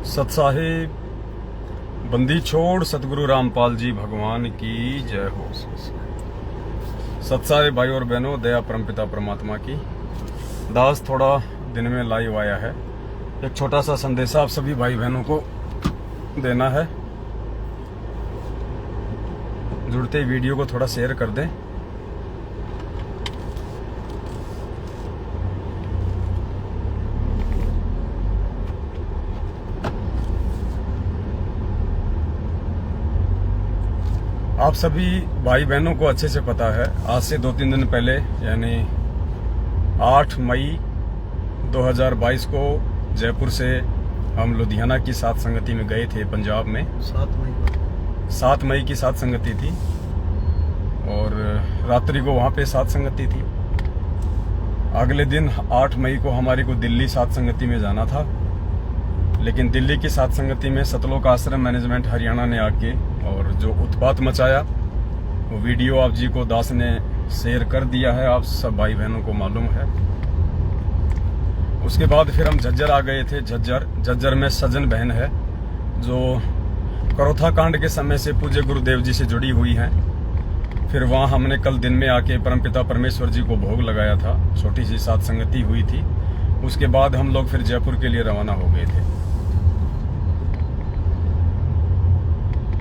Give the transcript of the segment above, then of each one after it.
सतसाहिब बंदी छोड़ सतगुरु रामपाल जी भगवान की जय हो। सतसाहिब भाई और बहनों, दया परमपिता परमात्मा की। दास थोड़ा दिन में लाइव आया है, एक छोटा सा संदेशा आप सभी भाई बहनों को देना है। जुड़ते वीडियो को थोड़ा शेयर कर दें। आप सभी भाई बहनों को अच्छे से पता है, आज से 2-3 दिन पहले यानी 8 मई 2022 को जयपुर से हम लुधियाना की सात संगति में गए थे पंजाब में। 7 मई की सात संगति थी और रात्रि को वहाँ पे सात संगति थी। अगले दिन 8 मई को हमारे को दिल्ली सात संगति में जाना था, लेकिन दिल्ली की सात संगति में सतलोक आश्रम मैनेजमेंट हरियाणा ने आके और जो उत्पात मचाया वो वीडियो आप जी को दास ने शेयर कर दिया है, आप सब भाई बहनों को मालूम है। उसके बाद फिर हम झज्जर आ गए थे। झज्जर में सज्जन बहन है जो करोथा कांड के समय से पूज्य गुरुदेव जी से जुड़ी हुई हैं। फिर वहाँ हमने कल दिन में आके परमपिता परमेश्वर जी को भोग लगाया था, छोटी सी सात संगति हुई थी। उसके बाद हम लोग फिर जयपुर के लिए रवाना हो गए थे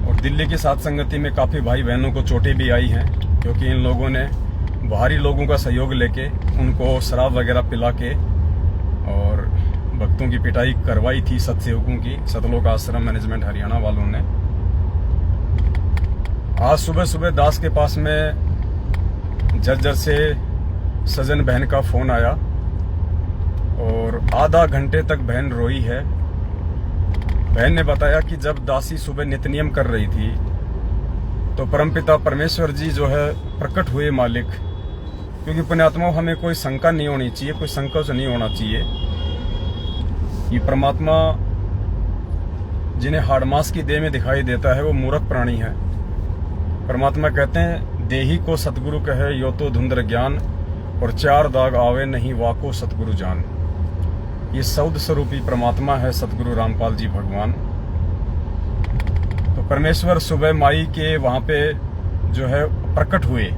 और दिल्ली की सात संगति में काफी भाई बहनों को चोटें भी आई हैं, क्योंकि इन लोगों ने बाहरी लोगों का सहयोग लेके उनको शराब वगैरह पिला के और भक्तों की पिटाई करवाई थी सत्सेवकों की, सतलोक आश्रम मैनेजमेंट हरियाणा वालों ने। आज सुबह सुबह दास के पास में झज्जर से सजन बहन का फोन आया और आधा घंटे तक बहन रोई है। बहन ने बताया कि जब दासी सुबह नित्यनियम कर रही थी तो परमपिता परमेश्वर जी जो है प्रकट हुए मालिक, क्योंकि पुण्यात्मा हमें कोई शंका नहीं होनी चाहिए, कोई संकोच नहीं होना चाहिए। ये परमात्मा जिन्हें हाड़मास की देह में दिखाई देता है वो मूर्ख प्राणी है। परमात्मा कहते हैं, देही को सतगुरु कहे यो तो धुंधर ज्ञान, और 4 दाग आवे नहीं वाको सतगुरु जान। ये सौद स्वरूपी परमात्मा है सतगुरु रामपाल जी भगवान। तो परमेश्वर सुबह माई के वहां पे जो है प्रकट हुए।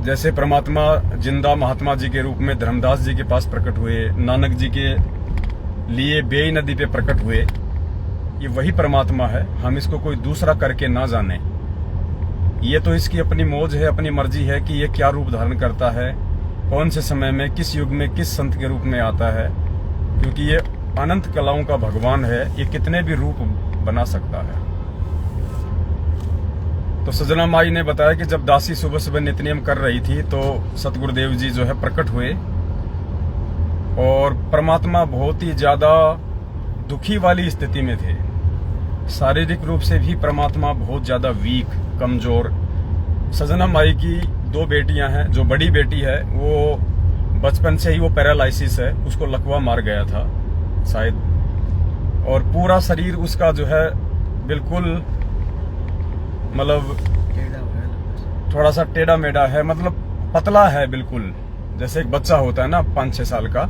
जैसे परमात्मा जिंदा महात्मा जी के रूप में धर्मदास जी के पास प्रकट हुए, नानक जी के लिए बेई नदी पे प्रकट हुए। ये वही परमात्मा है, हम इसको कोई दूसरा करके ना जाने। ये तो इसकी अपनी मौज है, अपनी मर्जी है कि ये क्या रूप धारण करता है, कौन से समय में, किस युग में, किस संत के रूप में आता है, क्योंकि ये अनंत कलाओं का भगवान है। ये कितने भी रूप बना सकता है। तो सजना माई ने बताया कि जब दासी सुबह सुबह नित्यनियम कर रही थी तो सतगुरुदेव जी जो है प्रकट हुए और परमात्मा बहुत ही ज्यादा दुखी वाली स्थिति में थे। शारीरिक रूप से भी परमात्मा बहुत ज्यादा वीक, कमजोर। सजना माई की 2 बेटियां हैं। जो बड़ी बेटी है वो बचपन से ही वो पैरालाइसिस है, उसको लकवा मार गया था शायद, और पूरा शरीर उसका जो है बिल्कुल मतलब थोड़ा सा टेढ़ा मेढ़ा है, मतलब पतला है बिल्कुल। जैसे एक बच्चा होता है ना 5-6 साल का,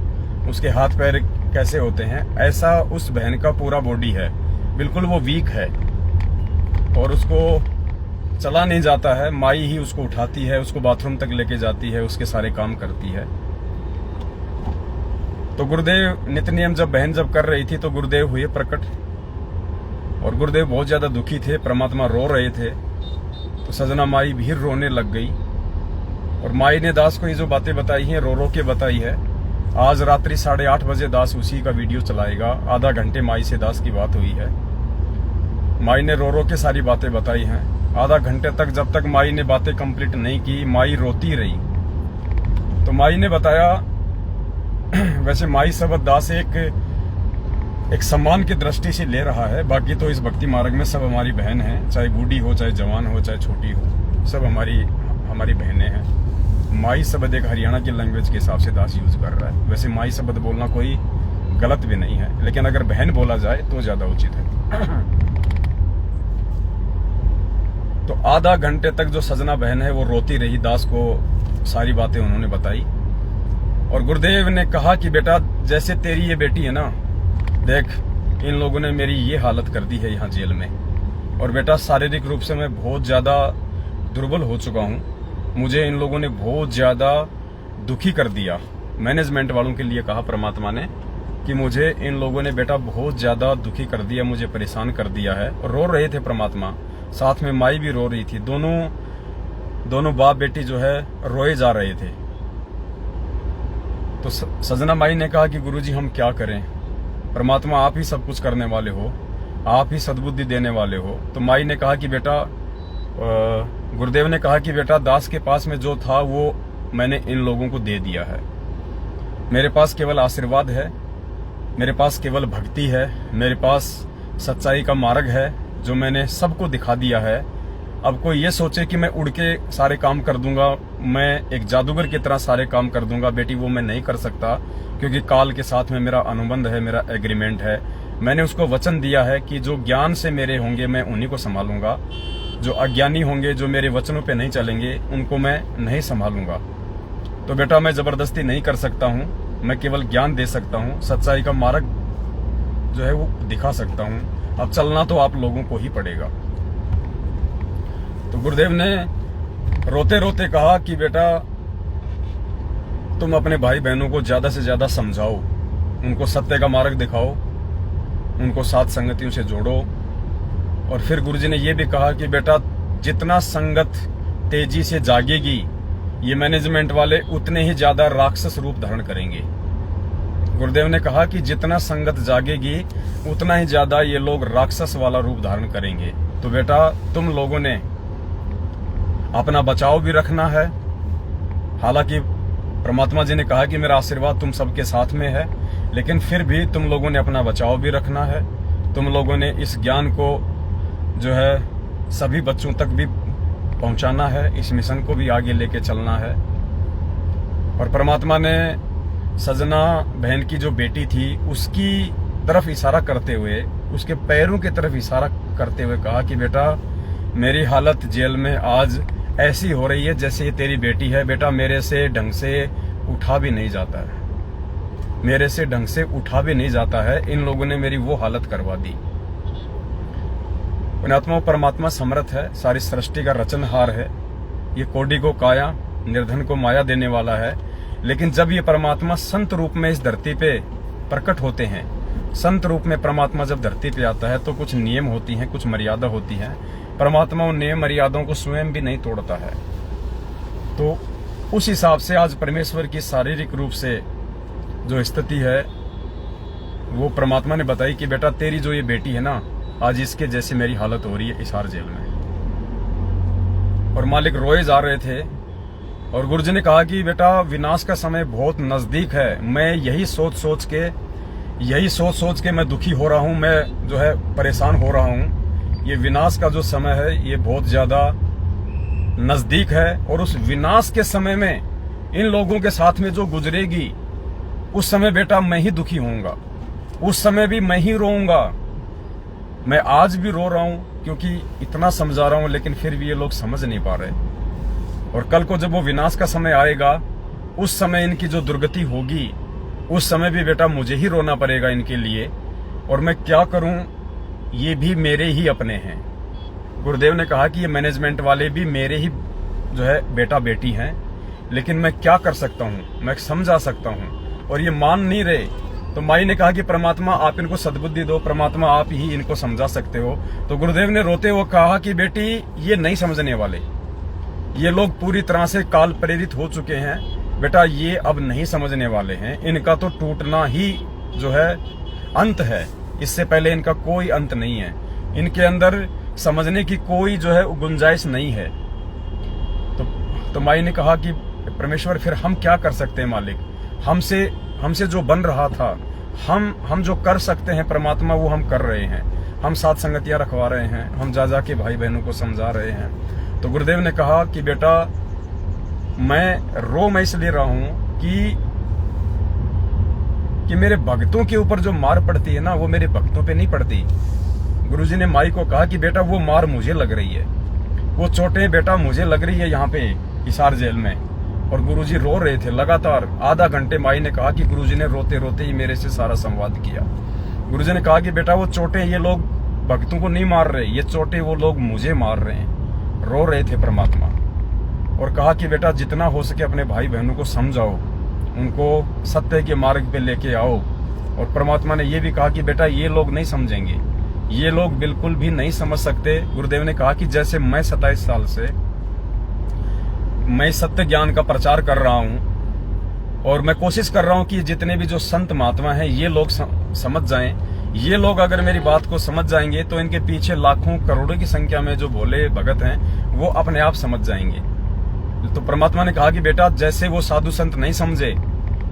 उसके हाथ पैर कैसे होते हैं, ऐसा उस बहन का पूरा बॉडी है, बिल्कुल वो वीक है और उसको चला नहीं जाता है। माई ही उसको उठाती है, उसको बाथरूम तक लेके जाती है, उसके सारे काम करती है। तो गुरुदेव नित्यनियम जब बहन जब कर रही थी तो गुरुदेव हुए प्रकट और गुरुदेव बहुत ज्यादा दुखी थे, परमात्मा रो रहे थे। तो सजना माई भी रोने लग गई और माई ने दास को ये जो बातें बताई हैं रो रो के बताई है। आज रात्रि 8:30 बजे दास उसी का वीडियो चलाएगा। आधा घंटे माई से दास की बात हुई है। माई ने रो रो के सारी बातें बताई हैं। आधा घंटे तक जब तक माई ने बातें कंप्लीट नहीं की, माई रोती रही। तो माई ने बताया, वैसे माई शब्द दास एक सम्मान की दृष्टि से ले रहा है, बाकी तो इस भक्ति मार्ग में सब हमारी बहन है, चाहे बूढ़ी हो, चाहे जवान हो, चाहे छोटी हो, सब हमारी बहनें हैं। माई शब्द एक हरियाणा की लैंग्वेज के हिसाब से दास यूज कर रहा है। वैसे माई शब्द बोलना कोई गलत भी नहीं है, लेकिन अगर बहन बोला जाए तो ज्यादा उचित है। तो आधा घंटे तक जो सजना बहन है वो रोती रही, दास को सारी बातें उन्होंने बताई और गुरुदेव ने कहा कि बेटा जैसे तेरी ये बेटी है ना, देख इन लोगों ने मेरी ये हालत कर दी है यहाँ जेल में। और बेटा शारीरिक रूप से मैं बहुत ज़्यादा दुर्बल हो चुका हूँ। मुझे इन लोगों ने बहुत ज़्यादा दुखी कर दिया। मैनेजमेंट वालों के लिए कहा परमात्मा ने कि मुझे इन लोगों ने बेटा बहुत ज़्यादा दुखी कर दिया, मुझे परेशान कर दिया है। और रो रहे थे परमात्मा, साथ में माई भी रो रही थी। दोनों बाप बेटी जो है रोए जा रहे थे। तो सजना माई ने कहा कि गुरुजी हम क्या करें, परमात्मा आप ही सब कुछ करने वाले हो, आप ही सद्बुद्धि देने वाले हो। तो माई ने कहा कि बेटा, गुरुदेव ने कहा कि बेटा दास के पास में जो था वो मैंने इन लोगों को दे दिया है। मेरे पास केवल आशीर्वाद है, मेरे पास केवल भक्ति है, मेरे पास सच्चाई का मार्ग है जो मैंने सबको दिखा दिया है। अब कोई ये सोचे कि मैं उड़ के सारे काम कर दूंगा, मैं एक जादूगर की तरह सारे काम कर दूंगा, बेटी वो मैं नहीं कर सकता, क्योंकि काल के साथ में मेरा अनुबंध है, मेरा एग्रीमेंट है। मैंने उसको वचन दिया है कि जो ज्ञान से मेरे होंगे मैं उन्हीं को संभालूंगा, जो अज्ञानी होंगे, जो मेरे वचनों पे नहीं चलेंगे, उनको मैं नहीं संभालूंगा। तो बेटा मैं जबरदस्ती नहीं कर सकता हूँ, मैं केवल ज्ञान दे सकता हूँ, सच्चाई का मार्ग जो है वो दिखा सकता हूँ। अब चलना तो आप लोगों को ही पड़ेगा। तो गुरुदेव ने रोते रोते कहा कि बेटा तुम अपने भाई बहनों को ज्यादा से ज्यादा समझाओ, उनको सत्य का मार्ग दिखाओ, उनको साथ संगतियों से जोड़ो। और फिर गुरुजी ने यह भी कहा कि बेटा जितना संगत तेजी से जागेगी, ये मैनेजमेंट वाले उतने ही ज्यादा राक्षस रूप धारण करेंगे। गुरुदेव ने कहा कि जितना संगत जागेगी उतना ही ज्यादा ये लोग राक्षस वाला रूप धारण करेंगे। तो बेटा तुम लोगों ने अपना बचाव भी रखना है। हालांकि परमात्मा जी ने कहा कि मेरा आशीर्वाद तुम सबके साथ में है, लेकिन फिर भी तुम लोगों ने अपना बचाव भी रखना है। तुम लोगों ने इस ज्ञान को जो है सभी बच्चों तक भी पहुंचाना है, इस मिशन को भी आगे लेके चलना है। और परमात्मा ने सजना बहन की जो बेटी थी उसकी तरफ इशारा करते हुए, उसके पैरों की तरफ इशारा करते हुए कहा कि बेटा मेरी हालत जेल में आज ऐसी हो रही है जैसे ये तेरी बेटी है। बेटा मेरे से ढंग से उठा भी नहीं जाता है, मेरे से ढंग से उठा भी नहीं जाता है। इन लोगों ने मेरी वो हालत करवा दी। पुण्यात्मा परमात्मा समर्थ है, सारी सृष्टि का रचनहार है। ये कोटि को काया, निर्धन को माया देने वाला है। लेकिन जब ये परमात्मा संत रूप में इस धरती पे प्रकट होते हैं, संत रूप में परमात्मा जब धरती पे आता है तो कुछ नियम होती हैं, कुछ मर्यादा होती है। परमात्मा उन नियम मर्यादाओं को स्वयं भी नहीं तोड़ता है। तो उस हिसाब से आज परमेश्वर की शारीरिक रूप से जो स्थिति है वो परमात्मा ने बताई कि बेटा तेरी जो ये बेटी है ना, आज इसके जैसी मेरी हालत हो रही है हिसार जेल में। और मालिक रोए जा रहे थे। और गुरुजी ने कहा कि बेटा विनाश का समय बहुत नजदीक है। मैं यही सोच सोच के मैं दुखी हो रहा हूं, मैं जो है परेशान हो रहा हूं। ये विनाश का जो समय है ये बहुत ज्यादा नजदीक है। और उस विनाश के समय में इन लोगों के साथ में जो गुजरेगी, उस समय बेटा मैं ही दुखी होऊंगा, उस समय भी मैं ही रोऊंगा। मैं आज भी रो रहा हूं क्योंकि इतना समझा रहा हूं, लेकिन फिर भी ये लोग समझ नहीं पा रहे। और कल को जब वो विनाश का समय आएगा, उस समय इनकी जो दुर्गति होगी, उस समय भी बेटा मुझे ही रोना पड़ेगा इनके लिए। और मैं क्या करूं, ये भी मेरे ही अपने हैं। गुरुदेव ने कहा कि ये मैनेजमेंट वाले भी मेरे ही जो है बेटा बेटी हैं, लेकिन मैं क्या कर सकता हूं, मैं समझा सकता हूं। और ये मान नहीं रहे। तो माई ने कहा कि परमात्मा आप इनको सद्बुद्धि दो, परमात्मा आप ही इनको समझा सकते हो। तो गुरुदेव ने रोते हुए कहा कि बेटी ये नहीं समझने वाले, ये लोग पूरी तरह से काल प्रेरित हो चुके हैं। बेटा ये अब नहीं समझने वाले हैं, इनका तो टूटना ही जो है अंत है, इससे पहले इनका कोई अंत नहीं है। इनके अंदर समझने की कोई जो है गुंजाइश नहीं है। तो माई ने कहा कि परमेश्वर फिर हम क्या कर सकते हैं मालिक, हमसे जो बन रहा था, हम जो कर सकते हैं परमात्मा वो हम कर रहे हैं। हम साथ संगतियां रखवा रहे हैं, हम जा के भाई बहनों को समझा रहे हैं। तो गुरुदेव ने कहा कि बेटा मैं इसलिए रहा हूं कि मेरे भक्तों के ऊपर जो मार पड़ती है ना, वो मेरे भक्तों पे नहीं पड़ती। गुरुजी ने माई को कहा कि बेटा वो मार मुझे लग रही है, वो चोटें बेटा मुझे लग रही है यहाँ पे हिसार जेल में। और गुरुजी रो रहे थे लगातार आधा घंटे। माई ने कहा कि गुरुजी ने रोते रोते ही मेरे से सारा संवाद किया। गुरुजी ने कहा कि बेटा वो चोटें ये लोग भक्तों को नहीं मार रहे, ये चोटें वो लोग मुझे मार रहे हैं। रो रहे थे परमात्मा। और कहा कि बेटा जितना हो सके अपने भाई बहनों को समझाओ, उनको सत्य के मार्ग पे लेके आओ। और परमात्मा ने ये भी कहा कि बेटा ये लोग नहीं समझेंगे, ये लोग बिल्कुल भी नहीं समझ सकते। गुरुदेव ने कहा कि जैसे मैं 27 साल से मैं सत्य ज्ञान का प्रचार कर रहा हूं और मैं कोशिश कर रहा हूं कि जितने भी जो संत महात्मा हैं ये लोग समझ जाएं। ये लोग अगर मेरी बात को समझ जाएंगे तो इनके पीछे लाखों करोड़ों की संख्या में जो भोले भगत हैं वो अपने आप समझ जाएंगे। तो परमात्मा ने कहा कि बेटा जैसे वो साधु संत नहीं समझे,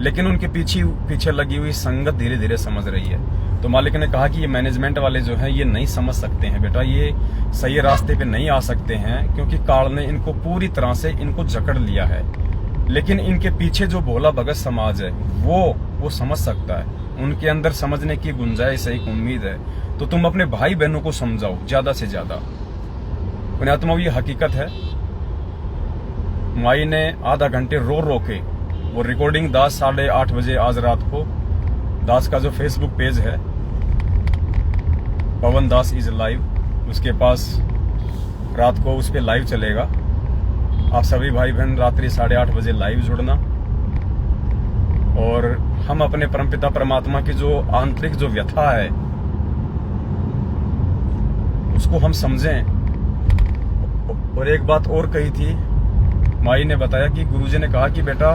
लेकिन उनके पीछे लगी हुई संगत धीरे धीरे समझ रही है। तो मालिक ने कहा कि ये मैनेजमेंट वाले जो हैं ये नहीं समझ सकते हैं बेटा, ये सही रास्ते पे नहीं आ सकते हैं, क्योंकि काल ने इनको पूरी तरह से इनको जकड़ लिया है। लेकिन इनके पीछे जो भोला भगत समाज है वो समझ सकता है, उनके अंदर समझने की गुंजाइश है, एक उम्मीद है। तो तुम अपने भाई बहनों को समझाओ ज्यादा से ज्यादा। पुण्यात्मा ये हकीकत है। माई ने आधा घंटे रो के वो रिकॉर्डिंग दास 8:30 बजे आज रात को, दास का जो फेसबुक पेज है पवन दास इज लाइव, उसके पास रात को उस पे लाइव चलेगा। आप सभी भाई बहन रात्रि 8:30 बजे लाइव जुड़ना और हम अपने परमपिता परमात्मा की जो आंतरिक जो व्यथा है उसको हम समझें। और एक बात और कही थी, माई ने बताया कि गुरुजी ने कहा कि बेटा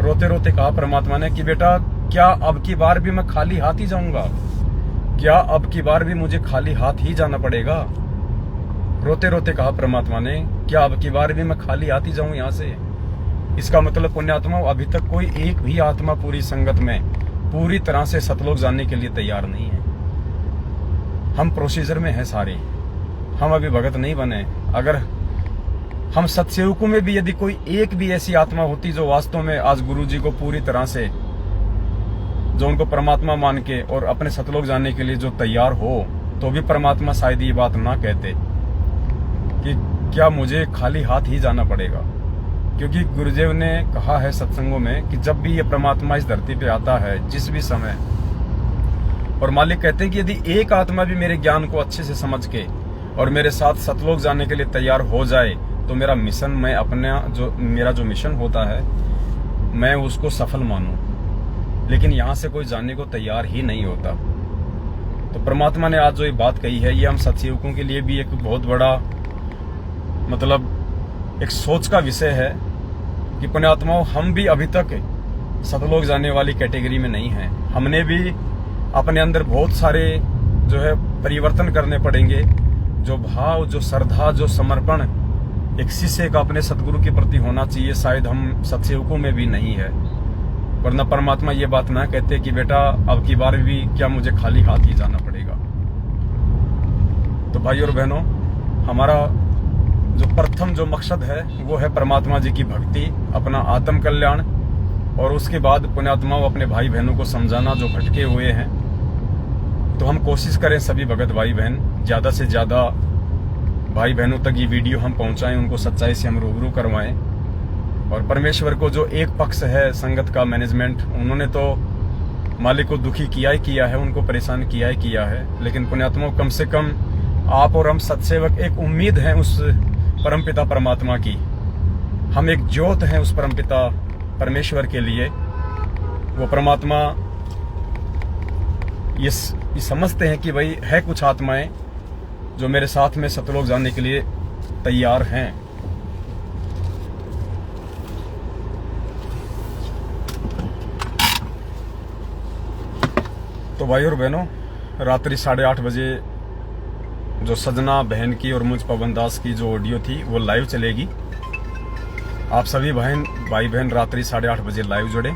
रोते रोते कहा परमात्मा ने कि बेटा क्या अब की बार भी मैं खाली हाथ ही जाऊंगा, क्या अब की बार भी मुझे खाली हाथ ही जाना पड़ेगा। रोते रोते कहा परमात्मा ने क्या अब की बार भी मैं खाली हाथ ही जाऊं यहां से। इसका मतलब पुण्यात्मा अभी तक कोई एक भी आत्मा पूरी संगत में पूरी तरह से सतलोक जानने के लिए तैयार नहीं है। हम प्रोसीजर में हैं सारे, हम अभी भगत नहीं बने। अगर हम सत्सेवकों में भी यदि कोई एक भी ऐसी आत्मा होती जो वास्तव में आज गुरुजी को पूरी तरह से जो उनको परमात्मा मान के और अपने सतलोक जानने के लिए जो तैयार हो, तो भी परमात्मा शायद ये बात ना कहते कि क्या मुझे खाली हाथ ही जाना पड़ेगा। क्योंकि गुरुदेव ने कहा है सत्संगों में कि जब भी ये परमात्मा इस धरती पे आता है जिस भी समय, और मालिक कहते हैं कि यदि एक आत्मा भी मेरे ज्ञान को अच्छे से समझ के और मेरे साथ सतलोक जाने के लिए तैयार हो जाए तो मेरा मिशन, मैं अपना जो मेरा जो मिशन होता है मैं उसको सफल मानूं। लेकिन यहां से कोई जानने को तैयार ही नहीं होता। तो परमात्मा ने आज जो ये बात कही है ये हम सत्सेवकों के लिए भी एक बहुत बड़ा मतलब एक सोच का विषय है कि पुण्यात्माओं हम भी अभी तक सतलोक जाने वाली कैटेगरी में नहीं हैं। हमने भी अपने अंदर बहुत सारे जो है परिवर्तन करने पड़ेंगे। जो भाव, जो श्रद्धा, जो समर्पण एक शिष्य का अपने सदगुरु के प्रति होना चाहिए, शायद हम सत्सेवकों में भी नहीं है। वरना परमात्मा ये बात ना कहते कि बेटा अब की बार भी क्या मुझे खाली हाथ ही जाना पड़ेगा। तो भाई और बहनों, हमारा जो प्रथम जो मकसद है वो है परमात्मा जी की भक्ति, अपना आत्म कल्याण, और उसके बाद पुण्यात्माओं अपने भाई बहनों को समझाना जो भटके हुए हैं। तो हम कोशिश करें सभी भगत भाई बहन ज्यादा से ज्यादा भाई बहनों तक ये वीडियो हम पहुंचाएं, उनको सच्चाई से हम रूबरू करवाएं। और परमेश्वर को जो एक पक्ष है संगत का मैनेजमेंट, उन्होंने तो मालिक को दुखी किया ही किया है, उनको परेशान किया ही किया है। लेकिन पुण्यात्माओं कम से कम आप और हम सत्सेवक एक उम्मीद है उस परमपिता परमात्मा की, हम एक ज्योत हैं उस परमपिता परमेश्वर के लिए। वो परमात्मा ये समझते हैं कि भाई है कुछ आत्माएं जो मेरे साथ में सतलोक जाने के लिए तैयार हैं। तो भाई और बहनों, रात्रि 8:30 बजे जो सजना बहन की और मुझ पवन दास की जो ऑडियो थी वो लाइव चलेगी। आप सभी भाई बहन रात्रि 8:30 बजे लाइव जुड़े।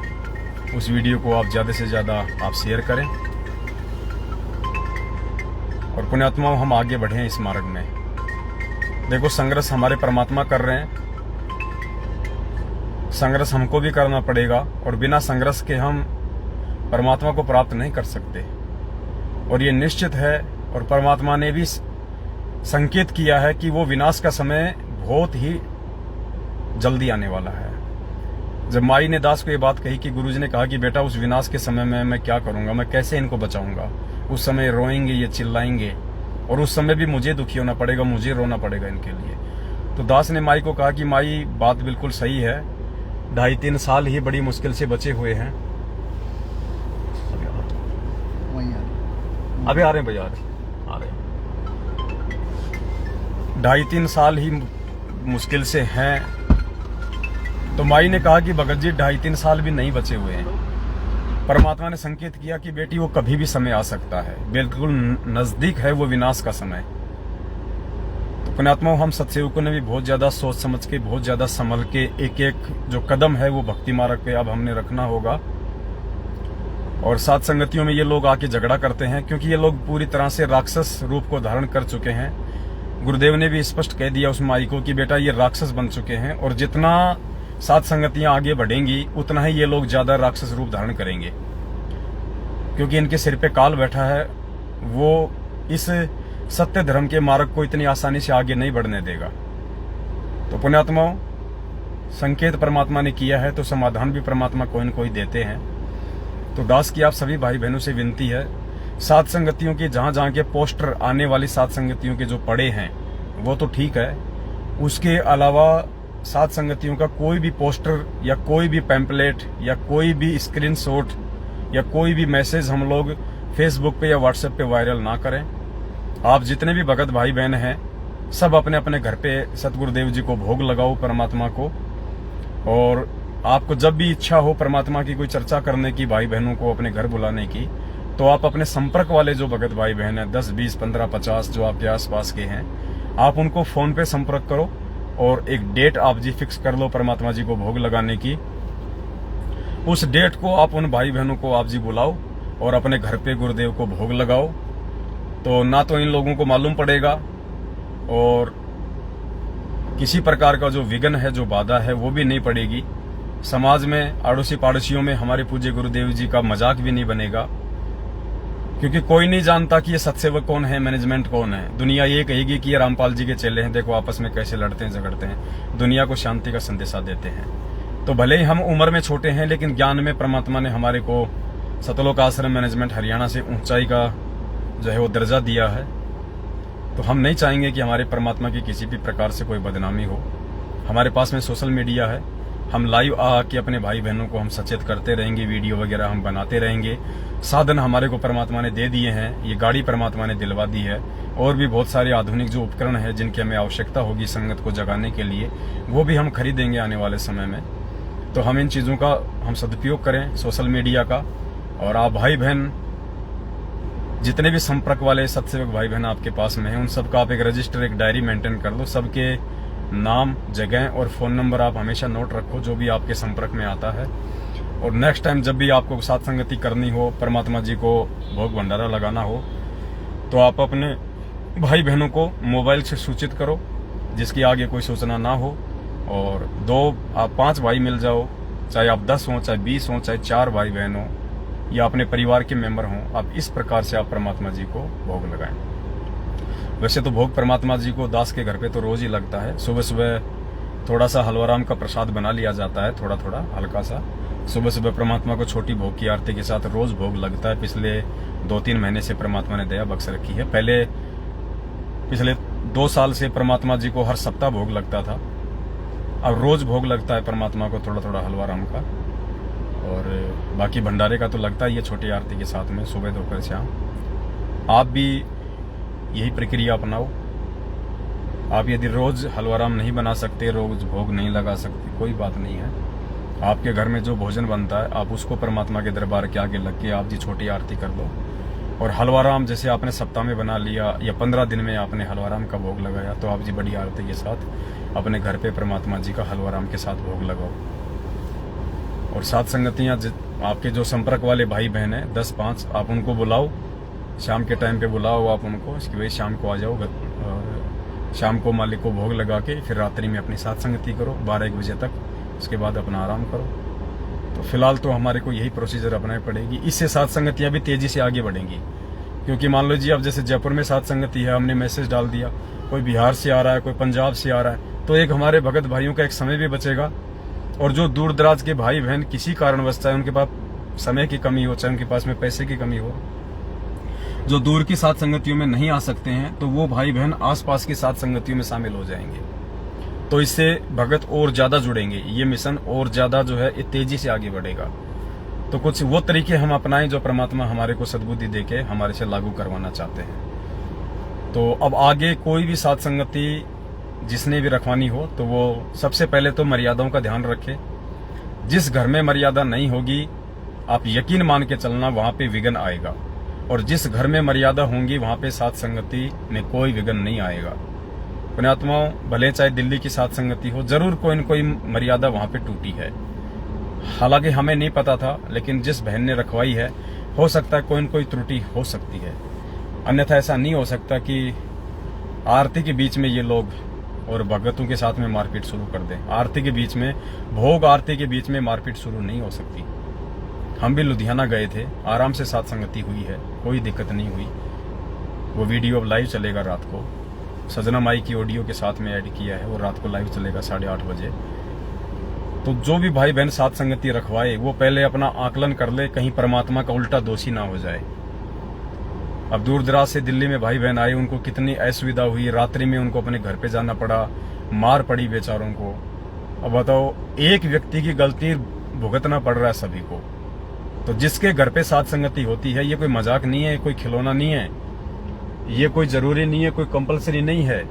उस वीडियो को आप ज्यादा से ज्यादा आप शेयर करें और पुण्यात्माओं हम आगे बढ़े इस मार्ग में। देखो संघर्ष हमारे परमात्मा कर रहे हैं, संघर्ष हमको भी करना पड़ेगा, और बिना संघर्ष के हम परमात्मा को प्राप्त नहीं कर सकते। और ये निश्चित है, और परमात्मा ने भी संकेत किया है कि वो विनाश का समय बहुत ही जल्दी आने वाला है। जब माई ने दास को ये बात कही कि गुरुजी ने कहा कि बेटा उस विनाश के समय में मैं क्या करूंगा, मैं कैसे इनको बचाऊंगा, उस समय रोएंगे, ये चिल्लाएंगे और उस समय भी मुझे दुखी होना पड़ेगा, मुझे रोना पड़ेगा इनके लिए। तो दास ने माई को कहा कि माई बात बिल्कुल सही है, 2.5-3 साल ही बड़ी मुश्किल से बचे हुए हैं। अभी आ रहे हैं भैया, आ रहे हैं। 2.5-3 साल ही मुश्किल से हैं। तो माई ने कहा कि भगत जी 2.5-3 साल भी नहीं बचे हुए हैं। परमात्मा ने संकेत किया कि बेटी वो कभी भी समय आ सकता है, बिल्कुल नजदीक है वो विनाश का समय। तो पुण्यात्माओं, हम सत्सेवकों ने भी बहुत ज्यादा सोच समझ के, बहुत ज्यादा संभल के एक एक जो कदम है वो भक्ति मार्ग पे अब हमने रखना होगा। और साथ संगतियों में ये लोग आके झगड़ा करते हैं क्योंकि ये लोग पूरी तरह से राक्षस रूप को धारण कर चुके हैं। गुरुदेव ने भी स्पष्ट कह दिया उस माई को कि बेटा ये राक्षस बन चुके हैं और जितना साथ संगतियां आगे बढ़ेंगी उतना ही ये लोग ज्यादा राक्षस रूप धारण करेंगे, क्योंकि इनके सिर पे काल बैठा है। वो इस सत्य धर्म के मार्ग को इतनी आसानी से आगे नहीं बढ़ने देगा। तो पुण्यात्माओं, संकेत परमात्मा ने किया है तो समाधान भी परमात्मा कोई न कोई देते हैं। तो दास की आप सभी भाई बहनों से विनती है, साथ संगतियों के जहां जहां के पोस्टर आने वाली साथ संगतियों के जो पड़े हैं वो तो ठीक है, उसके अलावा साथ संगतियों का कोई भी पोस्टर या कोई भी पैम्पलेट या कोई भी स्क्रीनशॉट या कोई भी मैसेज हम लोग फेसबुक पे या व्हाट्सएप पे वायरल ना करें। आप जितने भी भगत भाई बहन हैं सब अपने अपने घर पे सतगुरुदेव जी को भोग लगाओ, परमात्मा को। और आपको जब भी इच्छा हो परमात्मा की कोई चर्चा करने की, भाई बहनों को अपने घर बुलाने की, तो आप अपने संपर्क वाले जो भगत भाई बहन है 10, 20, 15, 50 जो आपके आसपास के हैं, आप उनको फोन पे संपर्क करो और एक डेट आप जी फिक्स कर लो परमात्मा जी को भोग लगाने की। उस डेट को आप उन भाई बहनों को आप जी बुलाओ और अपने घर पे गुरुदेव को भोग लगाओ। तो ना तो इन लोगों को मालूम पड़ेगा और किसी प्रकार का जो विघ्न है, जो बाधा है, वो भी नहीं पड़ेगी। समाज में आड़ोसी पाड़ोसियों में हमारे पूज्य गुरुदेव जी का मजाक भी नहीं बनेगा, क्योंकि कोई नहीं जानता कि ये सत्सेवक कौन है, मैनेजमेंट कौन है। दुनिया ये कहेगी कि ये रामपाल जी के चेले हैं, देखो आपस में कैसे लड़ते हैं, झगड़ते हैं, दुनिया को शांति का संदेशा देते हैं। तो भले ही हम उम्र में छोटे हैं लेकिन ज्ञान में परमात्मा ने हमारे को सतलोक आश्रम मैनेजमेंट हरियाणा से ऊंचाई का जो है वो दर्जा दिया है। तो हम नहीं चाहेंगे कि हमारे परमात्मा की किसी भी प्रकार से कोई बदनामी हो। हमारे पास में सोशल मीडिया है, हम लाइव आके अपने भाई बहनों को हम सचेत करते रहेंगे, वीडियो वगैरह हम बनाते रहेंगे। साधन हमारे को परमात्मा ने दे दिए हैं, ये गाड़ी परमात्मा ने दिलवा दी है, और भी बहुत सारे आधुनिक जो उपकरण है जिनकी हमें आवश्यकता होगी संगत को जगाने के लिए, वो भी हम खरीदेंगे आने वाले समय में। तो हम इन चीज़ों का हम सदुपयोग करें, सोशल मीडिया का। और आप भाई बहन जितने भी संपर्क वाले सत्सेवक भाई बहन आपके पास में हैं, उन सबका आप एक रजिस्टर, एक डायरी मेंटेन कर लो। सबके नाम, जगह और फोन नंबर आप हमेशा नोट रखो जो भी आपके संपर्क में आता है। और नेक्स्ट टाइम जब भी आपको साथ संगति करनी हो, परमात्मा जी को भोग भंडारा लगाना हो, तो आप अपने भाई बहनों को मोबाइल से सूचित करो, जिसकी आगे कोई सूचना ना हो। और 2 आप 5 भाई मिल जाओ, चाहे आप 10 हो, चाहे 20 हो, चाहे 4 भाई बहन हो, या अपने परिवार के मेंबर हों, आप इस प्रकार से आप परमात्मा जी को भोग लगाएं। वैसे तो भोग परमात्मा जी को दास के घर पे तो रोज ही लगता है। सुबह सुबह थोड़ा सा हलवाराम का प्रसाद बना लिया जाता है, थोड़ा थोड़ा हल्का सा। सुबह सुबह परमात्मा को छोटी भोग की आरती के साथ रोज भोग लगता है। पिछले 2-3 महीने से परमात्मा ने दया बख्श रखी है। पिछले 2 साल से परमात्मा जी को हर सप्ताह भोग लगता था, अब रोज भोग लगता है परमात्मा को थोड़ा थोड़ा हलवाराम का। और बाकी भंडारे का तो लगता ही है छोटी आरती के साथ में, सुबह दोपहर शाम। आप भी यही प्रक्रिया अपनाओ। आप यदि रोज हलवाराम नहीं बना सकते, रोज भोग नहीं लगा सकते, कोई बात नहीं है। आपके घर में जो भोजन बनता है आप उसको परमात्मा के दरबार के आगे लग के आप जी छोटी आरती कर लो। और हलवाराम जैसे आपने सप्ताह में बना लिया या 15 दिन में आपने हलवाराम का भोग लगाया, तो आप जी बड़ी आरती के साथ अपने घर पे परमात्मा जी का हलवाराम के साथ भोग लगाओ। और साथ संगतियाँ आपके जो संपर्क वाले भाई बहन हैं 10-5, आप उनको बुलाओ, शाम के टाइम पे बुलाओ आप उनको, इसकी वजह शाम को आ जाओ और शाम को मालिक को भोग लगा के फिर रात्रि में अपनी साथ संगति करो 12-1 बजे तक। उसके बाद अपना आराम करो। तो फिलहाल तो हमारे को यही प्रोसीजर अपनानी पड़ेगी। इससे साथ संगतियाँ भी तेजी से आगे बढ़ेंगी, क्योंकि मान लो जी अब जैसे जयपुर में साथ संगति है, हमने मैसेज डाल दिया, कोई बिहार से आ रहा है, कोई पंजाब से आ रहा है, तो एक हमारे भगत भाइयों का एक समय भी बचेगा और जो दूर दराज के भाई बहन किसी कारणवश, चाहे उनके पास समय की कमी हो, चाहे उनके पास में पैसे की कमी हो, जो दूर की साथ संगतियों में नहीं आ सकते हैं, तो वो भाई बहन आसपास की साथ संगतियों में शामिल हो जाएंगे। तो इससे भगत और ज्यादा जुड़ेंगे, ये मिशन और ज्यादा जो है तेजी से आगे बढ़ेगा। तो कुछ वो तरीके हम अपनाएं जो परमात्मा हमारे को सद्बुद्धि देके हमारे से लागू करवाना चाहते हैं। तो अब आगे कोई भी साथ संगति जिसने भी रखवानी हो, तो वो सबसे पहले तो मर्यादाओं का ध्यान रखे। जिस घर में मर्यादा नहीं होगी, आप यकीन मान के चलना वहां पे विघ्न आएगा, और जिस घर में मर्यादा होंगी वहां पे साथ संगति में कोई विघ्न नहीं आएगा। पुण्यात्माओं, भले चाहे दिल्ली की साथ संगति हो, जरूर कोई न कोई मर्यादा वहां पे टूटी है। हालांकि हमें नहीं पता था, लेकिन जिस बहन ने रखवाई है, हो सकता है कोई न कोई त्रुटि हो सकती है। अन्यथा ऐसा नहीं हो सकता कि आरती के बीच में ये लोग और भगतों के साथ में मारपीट शुरू कर दें। आरती के बीच में, भोग आरती के बीच में मारपीट शुरू नहीं हो सकती। हम भी लुधियाना गए थे, आराम से साथ संगति हुई है, कोई दिक्कत नहीं हुई। वो वीडियो अब लाइव चलेगा रात को, सजना माई की ऑडियो के साथ में ऐड किया है, वो रात को लाइव चलेगा 8:30 बजे। तो जो भी भाई बहन साथ संगति रखवाए, वो पहले अपना आकलन कर ले, कहीं परमात्मा का उल्टा दोषी ना हो जाए। अब दूर दराज से दिल्ली में भाई बहन आए, उनको कितनी असुविधा हुई, रात्रि में उनको अपने घर पे जाना पड़ा, मार पड़ी बेचारों को। अब बताओ, एक व्यक्ति की गलती भुगतना पड़ रहा है सभी को। तो जिसके घर पे साथ संगति होती है, ये कोई मजाक नहीं है, कोई खिलौना नहीं है, ये कोई जरूरी नहीं है, कोई कंपलसरी नहीं है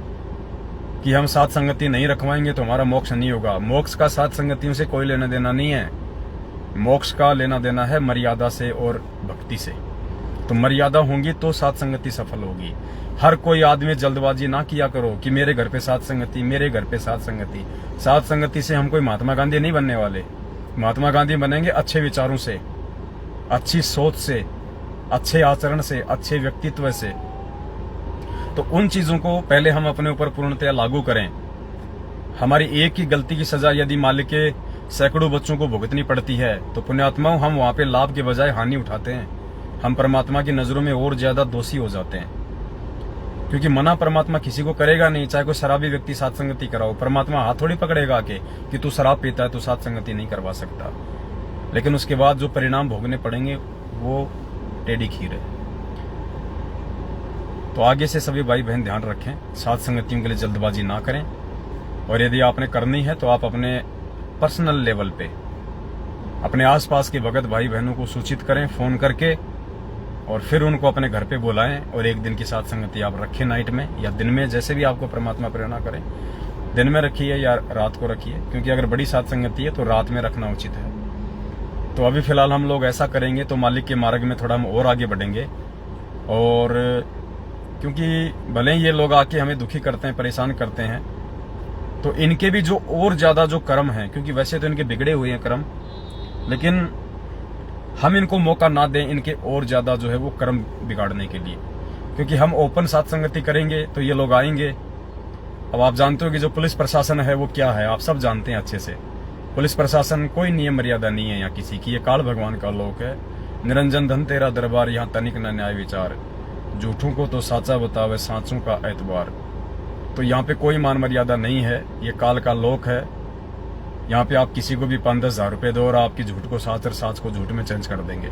कि हम साथ संगति नहीं रखवाएंगे तो हमारा मोक्ष नहीं होगा। मोक्ष का साथ संगतियों से कोई लेना देना नहीं है। मोक्ष का लेना देना है मर्यादा से और भक्ति से। तो मर्यादा होंगी तो साथ संगति सफल होगी। हर कोई आदमी जल्दबाजी ना किया करो कि मेरे घर पे साथ संगति, मेरे घर पे साथ संगति। साथ संगति से हम कोई महात्मा गांधी नहीं बनने वाले। महात्मा गांधी बनेंगे अच्छे विचारों से, अच्छी सोच से, अच्छे आचरण से, अच्छे व्यक्तित्व से। तो उन चीजों को पहले हम अपने ऊपर पूर्णतया लागू करें। हमारी एक ही गलती की सजा यदि मालिक के सैकड़ों बच्चों को भुगतनी पड़ती है, तो पुण्यात्माओं, हम वहां पे लाभ के बजाय हानि उठाते हैं। हम परमात्मा की नजरों में और ज्यादा दोषी हो जाते हैं, क्योंकि मना परमात्मा किसी को करेगा नहीं। चाहे कोई शराबी व्यक्ति साथ संगति कराओ, परमात्मा हाथ थोड़ी पकड़ेगा आके कि तू शराब पीता है, तू साथ संगति नहीं करवा सकता। लेकिन उसके बाद जो परिणाम भोगने पड़ेंगे वो टेढ़ी खीर है। तो आगे से सभी भाई बहन ध्यान रखें, साथ संगतियों के लिए जल्दबाजी ना करें। और यदि आपने करनी है तो आप अपने पर्सनल लेवल पे अपने आसपास के भगत भाई बहनों को सूचित करें फोन करके, और फिर उनको अपने घर पे बुलाएं और एक दिन की साथ संगति आप रखें, नाइट में या दिन में, जैसे भी आपको परमात्मा प्रेरणा करें। दिन में रखिए या रात को रखिए, क्योंकि अगर बड़ी साथ संगति है तो रात में रखना उचित है। तो अभी फिलहाल हम लोग ऐसा करेंगे तो मालिक के मार्ग में थोड़ा हम और आगे बढ़ेंगे। और क्योंकि भले ही ये लोग आके हमें दुखी करते हैं, परेशान करते हैं, तो इनके भी जो और ज्यादा जो कर्म है, क्योंकि वैसे तो इनके बिगड़े हुए हैं कर्म, लेकिन हम इनको मौका ना दें इनके और ज्यादा जो है वो कर्म बिगाड़ने के लिए। क्योंकि हम ओपन साथ संगति करेंगे तो ये लोग आएंगे। अब आप जानते हो कि जो पुलिस प्रशासन है वो क्या है, आप सब जानते हैं अच्छे से। पुलिस प्रशासन कोई नियम मर्यादा नहीं है यहाँ किसी की, ये काल भगवान का लोक है। निरंजन धन तेरा दरबार, यहाँ तनिक न न्याय विचार, झूठों को तो साचा बतावे, सांचों का एतबार। तो यहाँ पे कोई मान मर्यादा नहीं है, ये काल का लोक है। यहाँ पे आप किसी को भी 5-10 हजार रुपए दो और आपकी झूठ को साच और साच को झूठ में चेंज कर देंगे।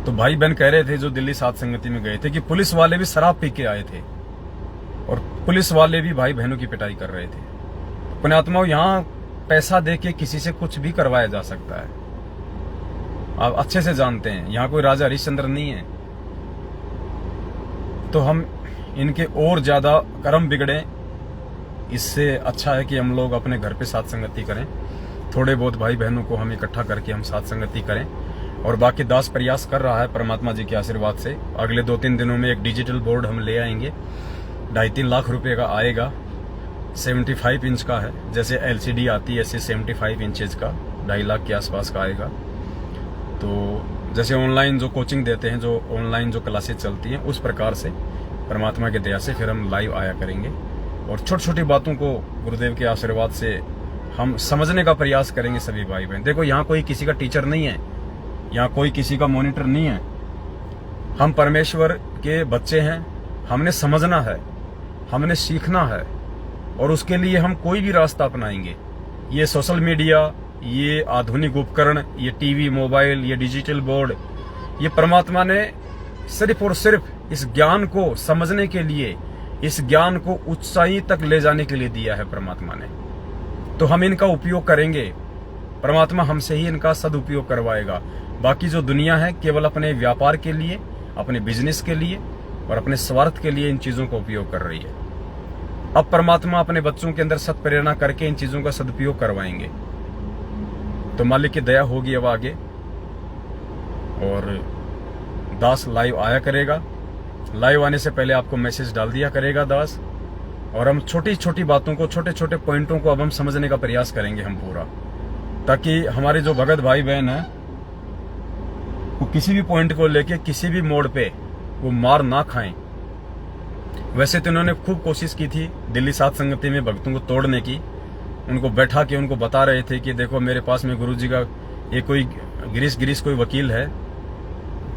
तो भाई बहन कह रहे थे जो दिल्ली साथ संगति में गए थे कि पुलिस वाले भी शराब पी के आए थे, और पुलिस वाले भी भाई बहनों की पिटाई कर रहे थे। पुण्यात्माओं, यहाँ पैसा दे के किसी से कुछ भी करवाया जा सकता है, आप अच्छे से जानते हैं। यहाँ कोई राजा हरिश्चंद्र नहीं है। तो हम इनके और ज्यादा कर्म बिगड़े, इससे अच्छा है कि हम लोग अपने घर पे साथ संगति करें। थोड़े बहुत भाई बहनों को हम इकट्ठा करके हम साथ संगति करें। और बाकी दास प्रयास कर रहा है परमात्मा जी के आशीर्वाद से। अगले 2-3 दिनों में एक डिजिटल बोर्ड हम ले आएंगे, 2.5-3 लाख रुपए का आएगा। 75 इंच का है, जैसे LCD आती है ऐसे 75 इंचेज का 2.5 लाख के आसपास का आएगा। तो जैसे ऑनलाइन जो कोचिंग देते हैं, जो ऑनलाइन जो क्लासेज चलती हैं, उस प्रकार से परमात्मा के दया से फिर हम लाइव आया करेंगे। और छोटी छोटी बातों को गुरुदेव के आशीर्वाद से हम समझने का प्रयास करेंगे सभी भाई बहन। देखो, यहाँ कोई किसी का टीचर नहीं है, यहाँ कोई किसी का मॉनिटर नहीं है। हम परमेश्वर के बच्चे हैं, हमने समझना है, हमने सीखना है, और उसके लिए हम कोई भी रास्ता अपनाएंगे। ये सोशल मीडिया, ये आधुनिक उपकरण, ये टीवी, मोबाइल, ये डिजिटल बोर्ड, ये परमात्मा ने सिर्फ और सिर्फ इस ज्ञान को समझने के लिए, इस ज्ञान को ऊंचाई तक ले जाने के लिए दिया है परमात्मा ने। तो हम इनका उपयोग करेंगे, परमात्मा हमसे ही इनका सदुपयोग करवाएगा। बाकी जो दुनिया है केवल अपने व्यापार के लिए, अपने बिजनेस के लिए और अपने स्वार्थ के लिए इन चीजों का उपयोग कर रही है। अब परमात्मा अपने बच्चों के अंदर सत्प्रेरणा करके इन चीजों का सदुपयोग करवाएंगे। तो मालिक की दया होगी अब आगे। और दास लाइव आया करेगा, लाइव आने से पहले आपको मैसेज डाल दिया करेगा दास। और हम छोटी छोटी बातों को, छोटे छोटे पॉइंटों को अब हम समझने का प्रयास करेंगे हम पूरा, ताकि हमारे जो भगत भाई बहन है वो किसी भी पॉइंट को लेके किसी भी मोड़ पे वो मार ना खाएं। वैसे तो इन्होंने खूब कोशिश की थी दिल्ली सात संगति में भक्तों को तोड़ने की। उनको बैठा के उनको बता रहे थे कि देखो मेरे पास में गुरुजी का ये कोई गिरीश कोई वकील है।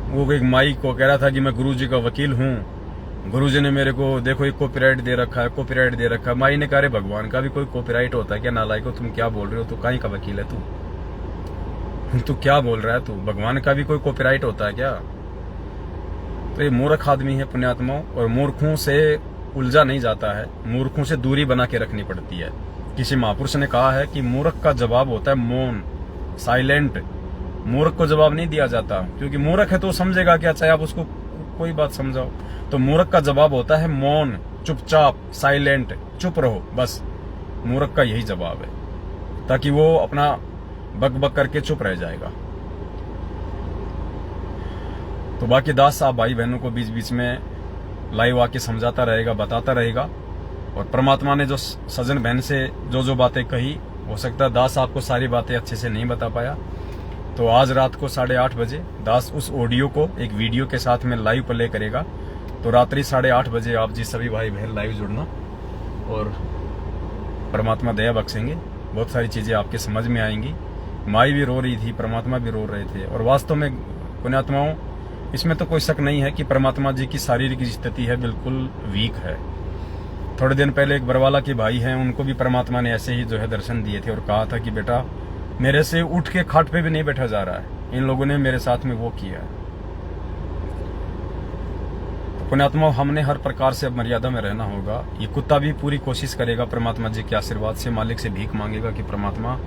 वो एक माई को कह रहा था कि मैं गुरुजी का वकील हूँ, गुरुजी ने मेरे को देखो एक कॉपीराइट दे रखा है, कॉपीराइट दे रखा है। माई ने कहा रे भगवान का भी कोई कॉपीराइट होता है क्या? नालायक हो तुम, क्या बोल रहे हो? तो कहीं का वकील है तू क्या बोल रहा है तू? भगवान का भी कोई कॉपीराइट होता है क्या? तो ये मूर्ख आदमी है पुण्यात्माओं, और मूर्खों से उलझा नहीं जाता है, मूर्खों से दूरी बना के रखनी पड़ती है। किसी महापुरुष ने कहा है कि मूर्ख का जवाब होता है मौन, साइलेंट। मूर्ख को जवाब नहीं दिया जाता, क्योंकि मूर्ख है तो समझेगा क्या, चाहे आप उसको कोई बात समझाओ। तो मूर्ख का जवाब होता है मौन, चुपचाप, साइलेंट, चुप रहो, बस मूर्ख का यही जवाब है, ताकि वो अपना बक बक करके चुप रह जाएगा। तो बाकी दास साहब भाई बहनों को बीच बीच में लाइव आके समझाता रहेगा, बताता रहेगा। और परमात्मा ने जो सजन बहन से जो बातें कही, हो सकता है दास आपको सारी बातें अच्छे से नहीं बता पाया। तो आज रात को 8:30 बजे दास उस ऑडियो को एक वीडियो के साथ में लाइव प्ले करेगा। तो रात्रि 8:30 बजे आप जी सभी भाई बहन लाइव जुड़ना, और परमात्मा दया बख्शेंगे। बहुत सारी चीजें आपके समझ में आएंगी। माई भी रो रही थी, परमात्मा भी रो रहे थे। और वास्तव में पुण्यात्माओं, इसमें तो कोई शक नहीं है कि परमात्मा जी की शारीरिक स्थिति है बिल्कुल वीक है। थोड़े दिन पहले एक बरवाला के भाई हैं, उनको भी परमात्मा ने ऐसे ही जो है दर्शन दिए थे और कहा था कि बेटा मेरे से उठ के खाट पे भी नहीं बैठा जा रहा है। इन लोगों ने मेरे साथ में वो किया है। तो पुण्यात्मा, हमने हर प्रकार से अब मर्यादा में रहना होगा। ये कुत्ता भी पूरी कोशिश करेगा परमात्मा जी के आशीर्वाद से, मालिक से भीख मांगेगा कि परमात्मा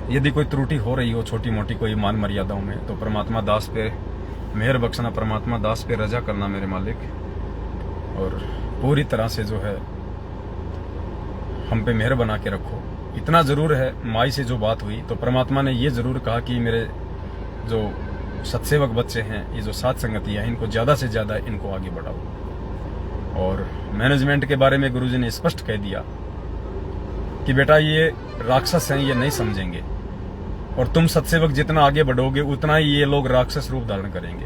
यदि कोई त्रुटि हो रही हो छोटी मोटी कोई मान मर्यादाओं में, तो परमात्मा दास पे मेहर बख्शना, परमात्मा दास पे रजा करना मेरे मालिक, और पूरी तरह से जो है हम पे मेहर बना के रखो। इतना जरूर है, माई से जो बात हुई तो परमात्मा ने ये जरूर कहा कि मेरे जो सत्सेवक बच्चे हैं, ये जो सात संगतियां, इनको ज्यादा से ज्यादा इनको आगे बढ़ाओ। और मैनेजमेंट के बारे में गुरुजी ने स्पष्ट कह दिया कि बेटा ये राक्षस हैं, ये नहीं समझेंगे, और तुम सत्सेवक जितना आगे बढ़ोगे उतना ही ये लोग राक्षस रूप धारण करेंगे।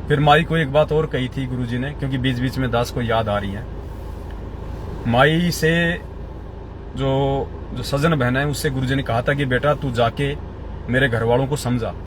फिर माई को एक बात और कही थी गुरुजी ने, क्योंकि बीच बीच में दास को याद आ रही है। माई से जो सजन बहन है उससे गुरुजी ने कहा था कि बेटा तू जाके मेरे घर वालों को समझा।